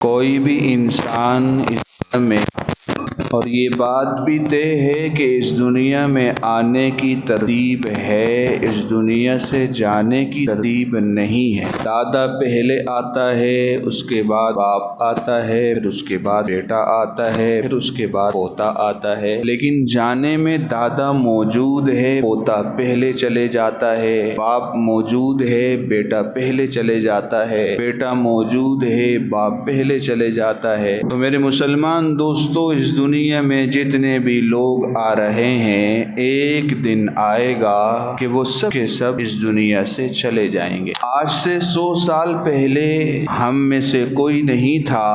کوئی بھی انسان اس دنیا میں، اور یہ بات بھی طے ہے کہ اس دنیا میں آنے کی ترتیب ہے، اس دنیا سے جانے کی ترتیب نہیں ہے۔ دادا پہلے آتا ہے، اس کے بعد باپ آتا ہے، پھر اس کے بعد بیٹا آتا ہے، پھر اس کے بعد پوتا آتا ہے، لیکن جانے میں دادا موجود ہے، پوتا پہلے چلے جاتا ہے، باپ موجود ہے، بیٹا پہلے چلے جاتا ہے، بیٹا موجود ہے، باپ پہلے چلے جاتا ہے۔ تو میرے مسلمان دوستو، اس دنیا میں جتنے بھی لوگ آ رہے ہیں، ایک دن آئے گا کہ وہ سب کے سب اس دنیا سے چلے جائیں گے۔ آج سے 100 سال پہلے ہم میں سے کوئی نہیں تھا،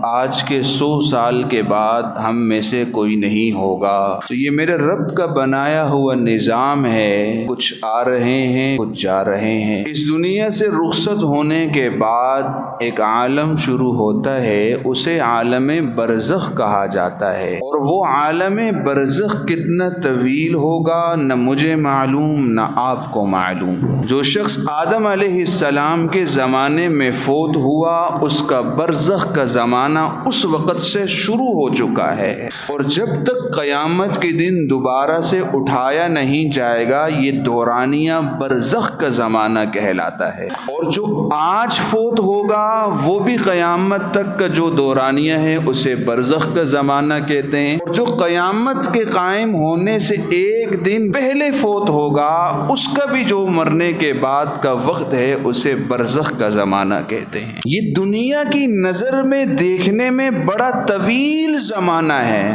آج کے 100 سال کے بعد ہم میں سے کوئی نہیں ہوگا۔ تو یہ میرے رب کا بنایا ہوا نظام ہے، کچھ آ رہے ہیں، کچھ جا رہے ہیں۔ اس دنیا سے رخصت ہونے کے بعد ایک عالم شروع ہوتا ہے، اسے عالم برزخ کہا جاتا ہے، اور وہ عالم برزخ کتنا طویل ہوگا نہ مجھے معلوم نہ آپ کو معلوم۔ جو شخص آدم علیہ السلام کے زمانے میں فوت ہوا، اس کا برزخ کا زمانہ اس وقت سے شروع ہو چکا ہے، اور جب تک قیامت کے دن دوبارہ سے اٹھایا نہیں جائے گا، یہ دورانیہ برزخ کا زمانہ کہلاتا ہے۔ اور جو آج فوت ہوگا وہ بھی قیامت تک کا جو دورانیہ ہے اسے برزخ کا زمانہ کہتے ہیں، اور جو قیامت کے قائم ہونے سے ایک دن پہلے فوت ہوگا، اس کا بھی جو مرنے کے بعد کا وقت ہے اسے برزخ کا زمانہ کہتے ہیں۔ یہ دنیا کی نظر میں دیکھنے میں بڑا طویل زمانہ ہے،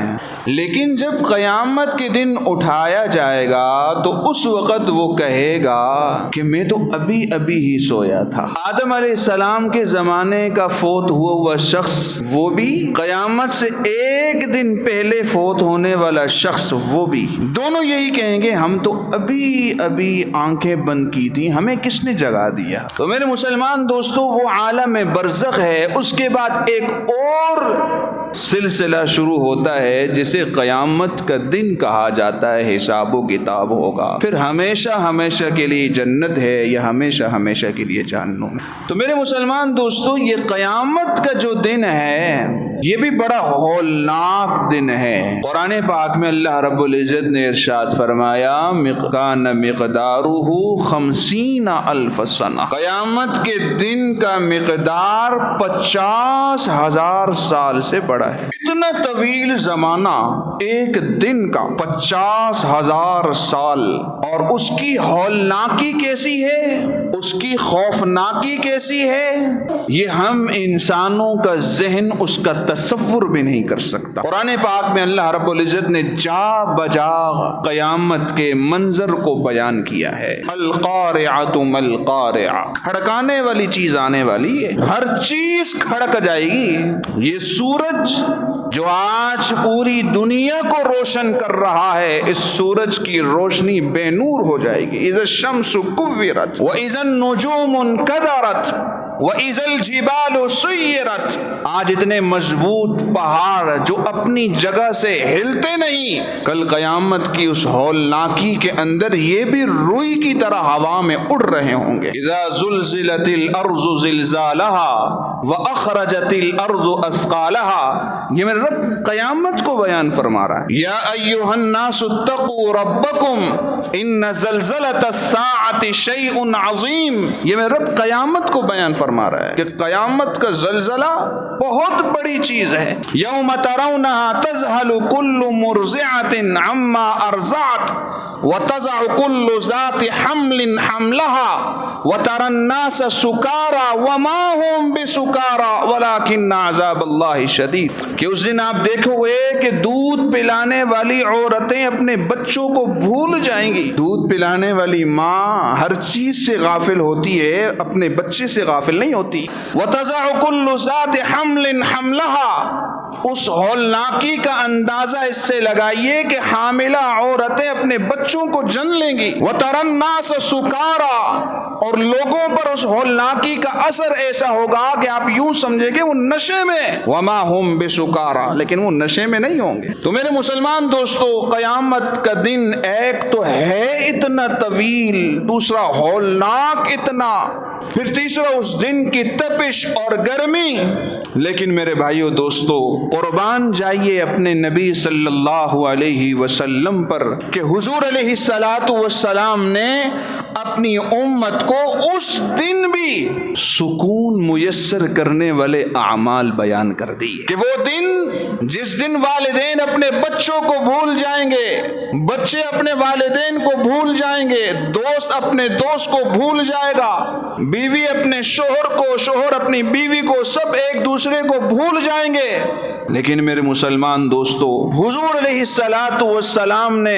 لیکن جب قیامت کے دن اٹھایا جائے گا تو اس وقت وہ کہے گا کہ میں تو ابھی ابھی ہی سویا تھا۔ آدم علیہ السلام کے زمانے کا فوت ہوا شخص، وہ بھی قیامت سے ایک دن پہلے فوت ہونے والا شخص، وہ بھی دونوں یہی کہیں گے ہم تو ابھی ابھی آنکھیں بند کی تھی، ہمیں کس نے جگا دیا۔ تو میرے مسلمان دوستو، وہ عالم برزخ ہے۔ اس کے بعد ایک اور سلسلہ شروع ہوتا ہے جسے قیامت کا دن کہا جاتا ہے، حساب و کتاب ہوگا، پھر ہمیشہ ہمیشہ کے لیے جنت ہے یا ہمیشہ ہمیشہ کے لیے جہنم ہے۔ تو میرے مسلمان دوستو، یہ قیامت کا جو دن ہے یہ بھی بڑا ہولناک دن ہے۔ قرآن پاک میں اللہ رب العزت نے ارشاد فرمایا، کان مقدارہ 50,000 سنہ، قیامت کے دن کا مقدار 50,000 سال سے بڑا ہے۔ اتنا طویل زمانہ، ایک دن کا 50,000 سال، اور اس کی ہولناکی کیسی ہے، اس کی خوفناکی کیسی ہے، یہ ہم انسانوں کا ذہن اس کا تصور بھی نہیں کر سکتا۔ قرآن پاک میں اللہ رب العزت نے جا بجا قیامت کے منظر کو بیان کیا ہے۔ القارعۃ ما القارعہ، کھڑکانے والی چیز آنے والی ہے، ہر چیز کھڑک جائے گی۔ یہ سورج جو آج پوری دنیا کو روشن کر رہا ہے، اس سورج کی روشنی بے نور ہو جائے گی۔ اذا الشمس کورت واذا النجوم انکدرت وَإِذَا الْجِبَالُ سُيِّرَتْ، آج اتنے مضبوط پہاڑ جو اپنی جگہ سے ہلتے نہیں، کل قیامت کی اس ہولناکی کے اندر یہ بھی روئی کی طرح ہوا میں اڑ رہے ہوں گے۔ اِذَا زُلْزِلَتِ الْأَرْضُ زِلْزَالَهَا وَأَخْرَجَتِ الْأَرْضُ أَثْقَالَهَا، یہ میرے رب قیامت کو بیان فرما رہا ہے۔ یا ایھا الناس اتقوا ربکم ان زلزلۃ الساعۃ شیء عظیم، یہ میرے رب قیامت کو بیان فرما رہا ہے کہ قیامت کا زلزلہ بہت بڑی چیز ہے۔ یوم ترونها تذہل کل مرضعۃ عما ارضعت وتضع كل ذات حمل حملها وترى الناس سكارى وما هم بسكارى ولكن عذاب الله شديد، کہ اس دن آپ دیکھو گے کہ دودھ پلانے والی عورتیں اپنے بچوں کو بھول جائیں گی۔ دودھ پلانے والی ماں ہر چیز سے غافل ہوتی ہے، اپنے بچے سے غافل نہیں ہوتی۔ وتضع كل ذات حمل حملها، اس ہولناکی کا اندازہ اس سے لگائیے کہ حاملہ عورتیں اپنے بچوں کو جن لیں گی۔ وَتَرَى النَّاسَ سُكَارَى، اور لوگوں پر اس ہولناکی کا اثر ایسا ہوگا کہ آپ یوں سمجھیں کہ وہ نشے میں، وَمَا هُمْ بِسُكَارَى، لیکن وہ نشے میں نہیں ہوں گے۔ تو میرے مسلمان دوستو، قیامت کا دن ایک تو ہے اتنا طویل، دوسرا ہولناک اتنا، پھر تیسرا اس دن کی تپش اور گرمی، لیکن میرے بھائیو دوستو، قربان جائیے اپنے نبی صلی اللہ علیہ وسلم پر کہ حضور علیہ الصلاۃ والسلام نے اپنی امت کو اس دن بھی سکون میسر کرنے والے اعمال بیان کر دیے کہ وہ دن جس دن والدین اپنے بچوں کو بھول جائیں گے، بچے اپنے والدین کو بھول جائیں گے، دوست اپنے دوست کو بھول جائے گا، بیوی اپنے شوہر کو، شوہر اپنی بیوی کو، سب ایک دوسرے کو بھول جائیں گے۔ لیکن میرے مسلمان دوستو، حضور علیہ الصلاۃ والسلام نے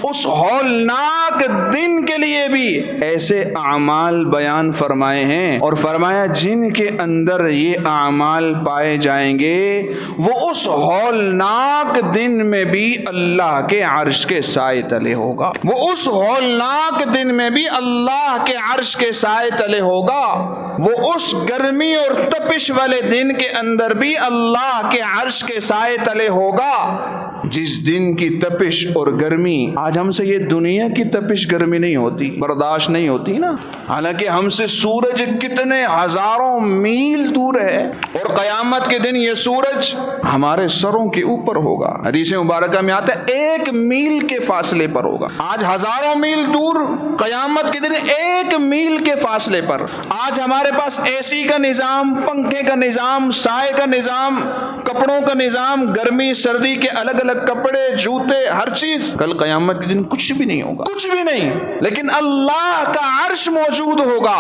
اس ہولناک دن کے لیے بھی ایسے اعمال بیان فرمائے ہیں، اور فرمایا جن کے اندر یہ اعمال پائے جائیں گے وہ اس ہولناک دن میں بھی اللہ کے عرش کے سائے تلے ہوگا، وہ اس ہولناک دن میں بھی اللہ کے عرش کے سائے تلے ہوگا، وہ اس گرمی اور تپش والے دن کے اندر بھی اللہ کے عرش کے سائے تلے ہوگا، جس دن کی تپش اور گرمی آج ہم سے یہ دنیا کی تپش گرمی نہیں ہوتی، برداشت نہیں ہوتی نا، حالانکہ ہم سے سورج کتنے ہزاروں میل دور ہے، اور قیامت کے دن یہ سورج ہمارے سروں کے اوپر ہوگا۔ حدیث مبارکہ میں آتا ہے 1 میل کے فاصلے پر ہوگا، آج ہزاروں میل دور، قیامت کے دن 1 میل کے فاصلے پر۔ آج ہمارے پاس اے سی کا نظام، پنکھے کا نظام، سائے کا نظام، کپڑوں کا نظام، گرمی سردی کے الگ الگ کپڑے، جوتے، ہر چیز، کل قیامت کے دن کچھ بھی نہیں ہوگا، کچھ بھی نہیں، لیکن اللہ کا عرش موجود ہوگا،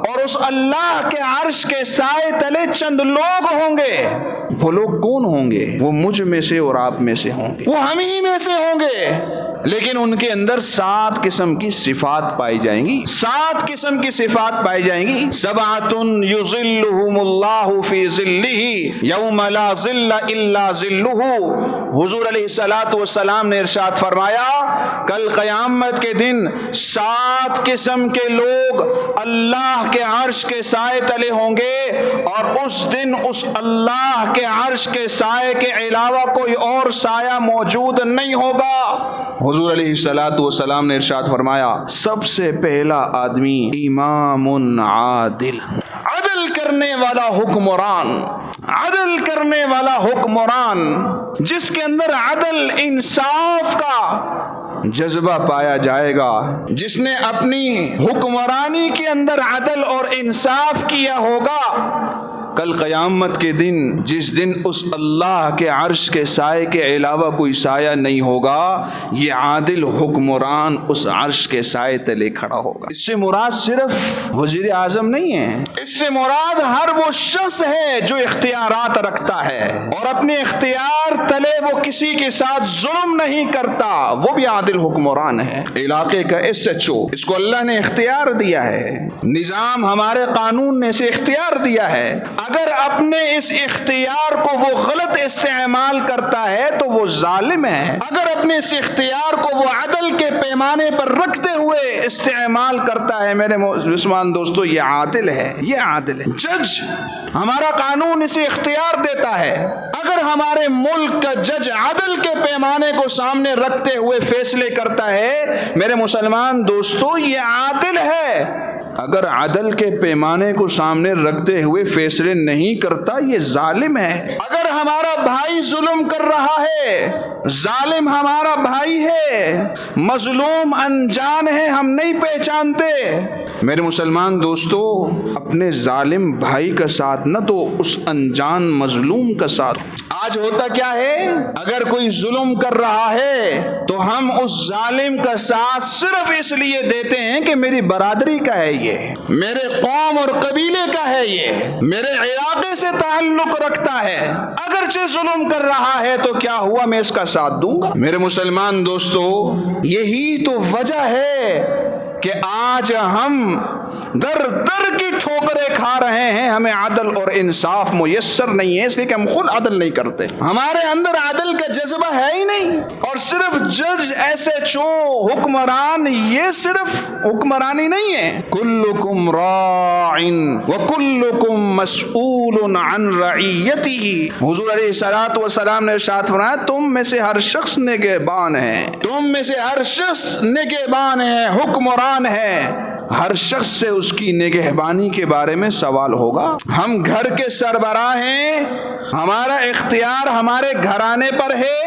اور اس اللہ کے عرش کے سائے تلے چند لوگ ہوں گے۔ وہ لوگ کون ہوں گے؟ وہ مجھ میں سے اور آپ میں سے ہوں گے، وہ ہم ہی میں سے ہوں گے، لیکن ان کے اندر 7 قسم کی صفات پائی جائیں گی، 7 قسم کی صفات پائی جائیں گی۔ سبعۃ یظلھم اللہ فی ظلہ یوم لا ظل الا ظلہ۔ حضور علیہ الصلوۃ والسلام نے ارشاد فرمایا کل قیامت کے دن 7 قسم کے لوگ اللہ کے عرش کے سائے تلے ہوں گے، اور اس دن اس اللہ کے عرش کے سائے کے علاوہ کوئی اور سایہ موجود نہیں ہوگا۔ حضور علیہ الصلوۃ والسلام نے ارشاد فرمایا سب سے پہلا آدمی امام عادل، عدل کرنے والا حکمران، عدل کرنے والا حکمران، جس کے اندر عدل انصاف کا جذبہ پایا جائے گا، جس نے اپنی حکمرانی کے اندر عدل اور انصاف کیا ہوگا۔ کل قیامت کے دن جس دن اس اللہ کے عرش کے سائے کے علاوہ کوئی سایہ نہیں ہوگا، یہ عادل حکمران اس عرش کے سائے تلے کھڑا ہوگا۔ اس سے مراد صرف وزیر اعظم نہیں ہے، اس سے مراد ہر وہ شخص ہے جو اختیارات رکھتا ہے اور اپنے اختیار تلے وہ کسی کے ساتھ ظلم نہیں کرتا، وہ بھی عادل حکمران ہے۔ علاقے کا SHO، اس کو اللہ نے اختیار دیا ہے، نظام ہمارے قانون نے اسے اختیار دیا ہے، اگر اپنے اس اختیار کو وہ غلط استعمال کرتا ہے تو وہ ظالم ہے، اگر اپنے اس اختیار کو وہ عدل کے پیمانے پر رکھتے ہوئے استعمال کرتا ہے، میرے مسلمان دوستو، یہ عادل ہے، یہ عادل ہے۔ جج، ہمارا قانون اسے اختیار دیتا ہے، اگر ہمارے ملک کا جج عدل کے پیمانے کو سامنے رکھتے ہوئے فیصلے کرتا ہے، میرے مسلمان دوستو، یہ عادل ہے۔ اگر عدل کے پیمانے کو سامنے رکھتے ہوئے فیصلے نہیں کرتا، یہ ظالم ہے۔ اگر ہمارا بھائی ظلم کر رہا ہے، ظالم ہمارا بھائی ہے، مظلوم انجان ہے، ہم نہیں پہچانتے، میرے مسلمان دوستو، اپنے ظالم بھائی کا ساتھ نہ تو اس انجان مظلوم کا ساتھ۔ آج ہوتا کیا ہے، اگر کوئی ظلم کر رہا ہے تو ہم اس ظالم کا ساتھ صرف اس لیے دیتے ہیں کہ میری برادری کا ہے، یہ میرے قوم اور قبیلے کا ہے، یہ میرے علاقے سے تعلق رکھتا ہے، اگرچہ ظلم کر رہا ہے تو کیا ہوا، میں اس کا ساتھ دوں گا۔ میرے مسلمان دوستو، یہی تو وجہ ہے کہ آج ہم در در کی ٹھوکریں کھا رہے ہیں، ہمیں عدل اور انصاف میسر نہیں ہے، اس لیے کہ ہم خود عدل نہیں کرتے، ہمارے اندر عدل کا جذبہ ہے ہی نہیں۔ اور صرف جج، SHO، حکمران، یہ صرف حکمرانی نہیں ہے۔ کلکم راع وکلکم مسئول عن رعیتہ۔ حضور علیہ الصلوۃ والسلام نے ارشاد فرمایا تم میں سے ہر شخص نگہبان ہے، تم میں سے ہر شخص نگہبان ہے، حکمران ہے، ہر شخص سے اس کی نگہبانی کے بارے میں سوال ہوگا۔ ہم گھر کے سربراہ ہیں، ہمارا اختیار ہمارے گھرانے پر ہے،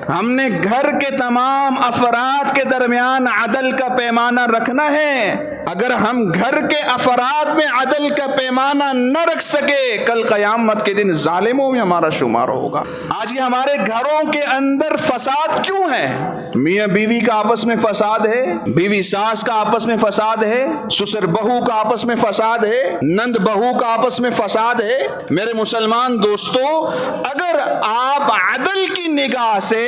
ہم نے گھر کے تمام افراد کے درمیان عدل کا پیمانہ رکھنا ہے۔ اگر ہم گھر کے افراد میں عدل کا پیمانہ نہ رکھ سکے، کل قیامت کے دن ظالموں میں ہمارا شمار ہوگا۔ آج یہ ہمارے گھروں کے اندر فساد کیوں ہے؟ میاں بیوی کا آپس میں فساد ہے، بیوی ساس کا آپس میں فساد ہے، سسر بہو کا آپس میں فساد ہے، نند بہو کا آپس میں فساد ہے۔ میرے مسلمان دوستو، اگر آپ عدل کی نگاہ سے،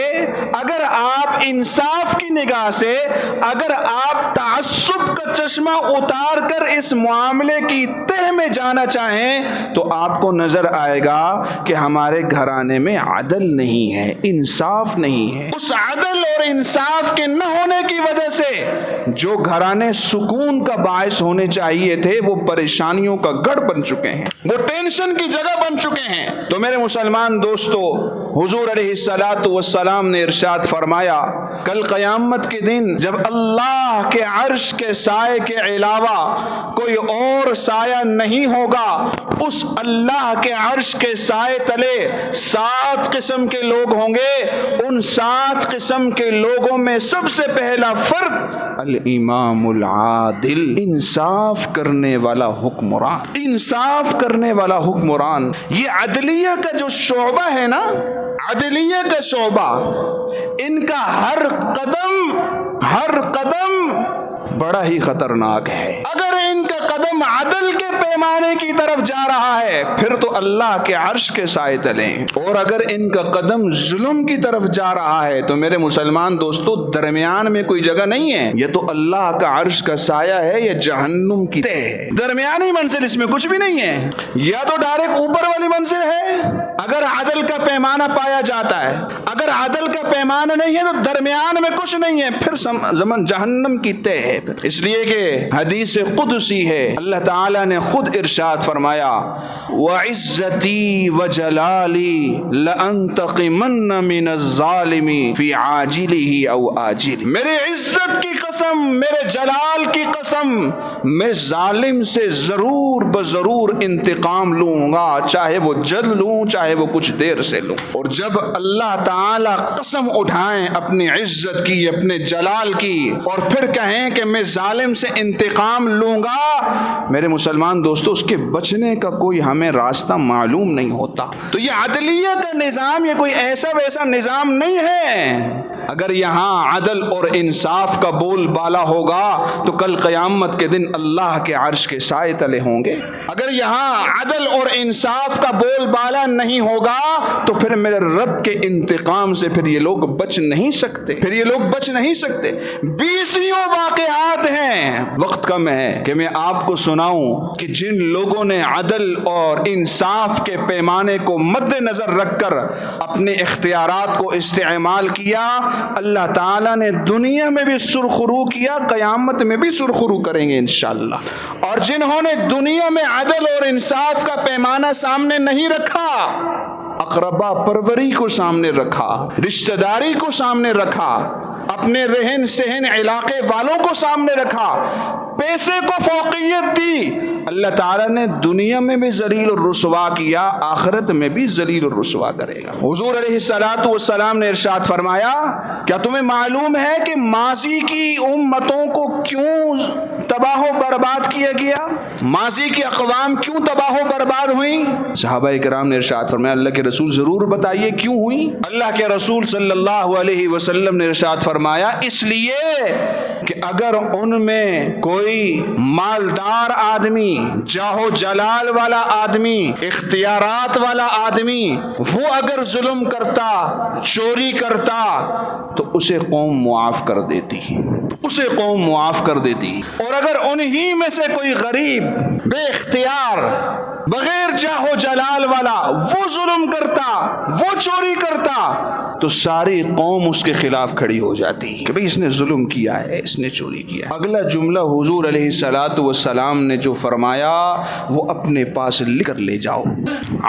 اگر آپ انصاف کی نگاہ سے، اگر آپ تعصب کا چشمہ اتار کر اس معاملے کی تہ میں جانا چاہیں تو آپ کو نظر آئے گا کہ ہمارے گھرانے میں عدل نہیں ہے، انصاف نہیں ہے۔ اس عدل اور انصاف کے نہ ہونے کی وجہ سے جو گھرانے سکون کا باعث ہونے چاہیے تھے وہ پریشانیوں کا گڑھ بن چکے ہیں، وہ ٹینشن کی جگہ بن چکے ہیں۔ تو میرے مسلمان دوستو، حضور علیہ الصلوۃ والسلام نے ارشاد فرمایا، کل قیامت کے دن جب اللہ کے عرش کے سائے کے علاوہ کوئی اور سایہ نہیں ہوگا، اس اللہ کے عرش کے سائے تلے 7 قسم کے لوگ ہوں گے۔ ان 7 قسم کے لوگوں میں سب سے پہلا فرد الامام العادل، انصاف کرنے والا حکمران، انصاف کرنے والا حکمران۔ یہ عدلیہ کا جو شعبہ ہے نا، عدلیہ کا شعبہ، ان کا ہر قدم بڑا ہی خطرناک ہے۔ اگر ان کا قدم عدل کے پیمانے کی طرف جا رہا ہے پھر تو اللہ کے عرش کے سائے تلے، اور اگر ان کا قدم ظلم کی طرف جا رہا ہے تو میرے مسلمان دوستو درمیان میں کوئی جگہ نہیں ہے، یہ تو اللہ کا عرش کا سایہ ہے یا جہنم کی تہ ہے، درمیانی منزل اس میں کچھ بھی نہیں ہے، یا تو ڈائریکٹ اوپر والی منزل ہے اگر عدل کا پیمانہ پایا جاتا ہے، اگر عدل کا پیمانہ نہیں ہے تو درمیان میں کچھ نہیں ہے، پھر زمن جہنم کی تہ ہے۔ اس لیے کہ حدیث قدسی ہے، اللہ تعالیٰ نے خود ارشاد فرمایا، وَعِزَّتِي وَجَلَالِي لَأَنْتَقِمَنَّ مِنَ الظَّالِمِ فِي عَاجِلِهِ أَوْ آجِلِهِ۔ میرے عزت کی قسم، میرے جلال کی قسم، میں ظالم سے ضرور بضرور انتقام لوں گا، چاہے وہ جلد لوں چاہے وہ کچھ دیر سے لوں۔ اور جب اللہ تعالیٰ قسم اٹھائیں اپنی عزت کی، اپنے جلال کی، اور پھر کہیں کہ میں ظالم سے انتقام لوں گا، میرے مسلمان دوستو اس کے بچنے کا کوئی ہمیں راستہ معلوم نہیں ہوتا۔ تو یہ عدلیہ کا نظام یہ کوئی ایسا ویسا نظام نہیں ہے۔ اگر یہاں عدل اور انصاف کا بول بالا ہوگا تو کل قیامت کے دن اللہ کے عرش کے سائے تلے ہوں گے۔ اگر یہاں عدل اور انصاف کا بول بالا نہیں ہوگا تو پھر میرے رب کے انتقام سے پھر یہ لوگ بچ نہیں سکتے، پھر یہ لوگ بچ نہیں سکتے۔ 20 واقعات ہیں، وقت کم ہے کہ میں آپ کو سناؤں کہ جن لوگوں نے عدل اور انصاف کے پیمانے کو مد نظر رکھ کر اپنے اختیارات کو استعمال کیا، اللہ تعالیٰ نے دنیا میں بھی سرخرو کیا، قیامت میں بھی سرخرو کریں گے انشاءاللہ۔ اور جنہوں نے دنیا میں عدل اور انصاف کا پیمانہ سامنے نہیں رکھا، اقربا پروری کو سامنے رکھا، رشتہ داری کو سامنے رکھا، اپنے رہن سہن علاقے والوں کو سامنے رکھا، پیسے کو فوقیت دی، اللہ تعالیٰ نے دنیا میں بھی ذلیل اور رسوا کیا، آخرت میں بھی ذلیل اور رسوا کرے گا۔ حضور علیہ الصلوۃ والسلام نے ارشاد فرمایا، کیا تمہیں معلوم ہے کہ ماضی کی امتوں کو کیوں تباہ و برباد کیا گیا؟ ماضی کی اقوام کیوں تباہ و برباد ہوئیں؟ صحابہ کرام نے ارشاد فرمایا، اللہ کے رسول ضرور بتائیے کیوں ہوئی؟ اللہ کے رسول صلی اللہ علیہ وسلم نے ارشاد فرمایا، اس لیے کہ اگر ان میں کوئی مالدار آدمی، جاہ و جلال والا آدمی، اختیارات والا آدمی، وہ اگر ظلم کرتا، چوری کرتا تو اسے قوم معاف کر دیتی، اسے قوم معاف کر دیتی، اور اگر انہی میں سے کوئی غریب بے اختیار بغیر جاہ و جلال والا وہ ظلم کرتا، وہ چوری کرتا تو ساری قوم اس کے خلاف کھڑی ہو جاتی کہ بھئی اس نے ظلم کیا ہے، اس نے چوری کیا ہے۔ اگلا جملہ حضور علیہ الصلوۃ والسلام نے جو فرمایا وہ اپنے پاس لکھ کر لے جاؤ۔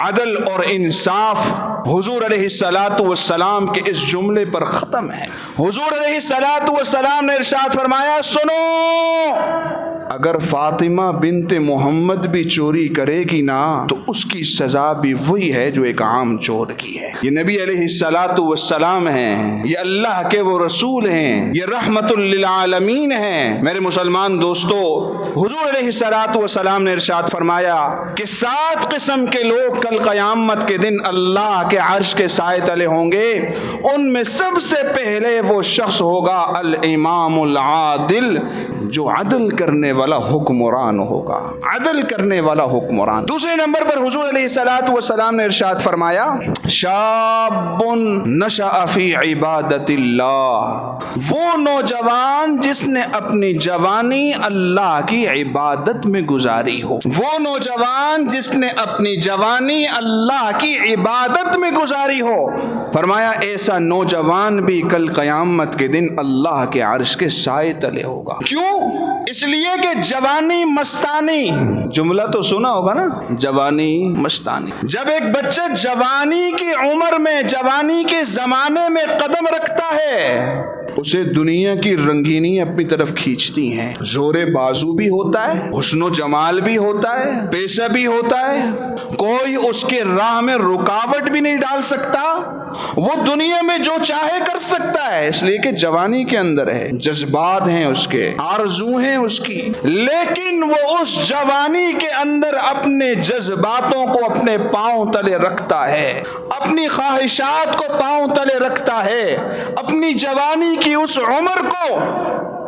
عدل اور انصاف حضور علیہ الصلوۃ والسلام کے اس جملے پر ختم ہے۔ حضور علیہ الصلوۃ والسلام نے ارشاد فرمایا، سنو اگر فاطمہ بنت محمد بھی چوری کرے گی نا تو اس کی سزا بھی وہی ہے جو ایک عام چور کی ہے۔ یہ نبی علیہ الصلاۃ والسلام ہیں، یہ اللہ کے وہ رسول ہیں، یہ رحمت للعالمین ہیں۔ میرے مسلمان دوستو، حضور علیہ الصلاۃ والسلام نے ارشاد فرمایا کہ 7 قسم کے لوگ کل قیامت کے دن اللہ کے عرش کے سائے تلے ہوں گے۔ ان میں سب سے پہلے وہ شخص ہوگا الامام العادل، جو عدل کرنے والا حکمران ہوگا، عدل کرنے والا حکمران۔ دوسرے نمبر پر حضور علیہ الصلاۃ والسلام نے ارشاد فرمایا شاب نشأ فی عبادت اللہ، وہ نوجوان جس نے اپنی جوانی اللہ کی عبادت میں گزاری ہو، وہ نوجوان جس نے اپنی جوانی اللہ کی عبادت میں گزاری ہو۔ فرمایا ایسا نوجوان بھی کل قیامت کے دن اللہ کے عرش کے سائے تلے ہوگا۔ کیوں؟ اس لیے کہ جوانی مستانی، جملہ تو سنا ہوگا نا، جوانی مستانی۔ جب ایک بچہ جوانی کی عمر میں، جوانی کے زمانے میں قدم رکھتا ہے، اسے دنیا کی رنگینی اپنی طرف کھینچتی ہیں۔ زور بازو بھی ہوتا ہے، حسن و جمال بھی ہوتا ہے، پیسہ بھی ہوتا ہے، کوئی اس کے راہ میں رکاوٹ بھی نہیں ڈال سکتا، وہ دنیا میں جو چاہے کر سکتا ہے، اس لیے کہ جوانی کے اندر ہے، جذبات ہیں اس کے، آرزو ہیں اس کی۔ لیکن وہ اس جوانی کے اندر اپنے جذباتوں کو اپنے پاؤں تلے رکھتا ہے، اپنی خواہشات کو پاؤں تلے رکھتا ہے، اپنی جوانی کی اس عمر کو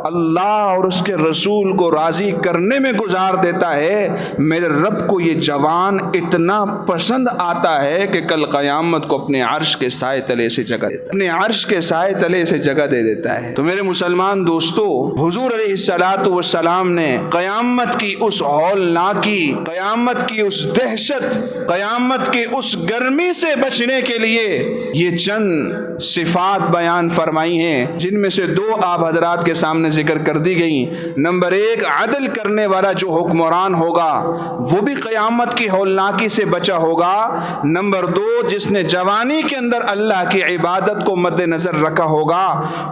اللہ اور اس کے رسول کو راضی کرنے میں گزار دیتا ہے۔ میرے رب کو یہ جوان اتنا پسند آتا ہے کہ کل قیامت کو اپنے عرش کے سائے تلے سے جگہ دیتا ہے، اپنے عرش کے سائے تلے سے جگہ دے دیتا ہے۔ تو میرے مسلمان دوستو، حضور علیہ الصلاۃ والسلام نے قیامت کی اس ہولناکی، قیامت کی اس دہشت، قیامت کی اس گرمی سے بچنے کے لیے یہ چند صفات بیان فرمائی ہیں، جن میں سے 2 آپ حضرات کے سامنے ذکر کر دی گئیں۔ نمبر 1، عدل کرنے والا جو حکمران ہوگا وہ بھی قیامت کی ہولناکی سے بچا ہوگا۔ نمبر 2، جس نے جوانی کے اندر اللہ کی عبادت کو مد نظر رکھا ہوگا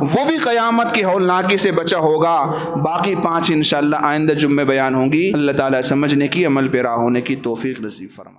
وہ بھی قیامت کی ہولناکی سے بچا ہوگا۔ باقی 5 انشاءاللہ آئندہ جمعے بیان ہوں گی۔ اللہ تعالیٰ سمجھنے کی، عمل پیرا ہونے کی توفیق نصیب فرمائے۔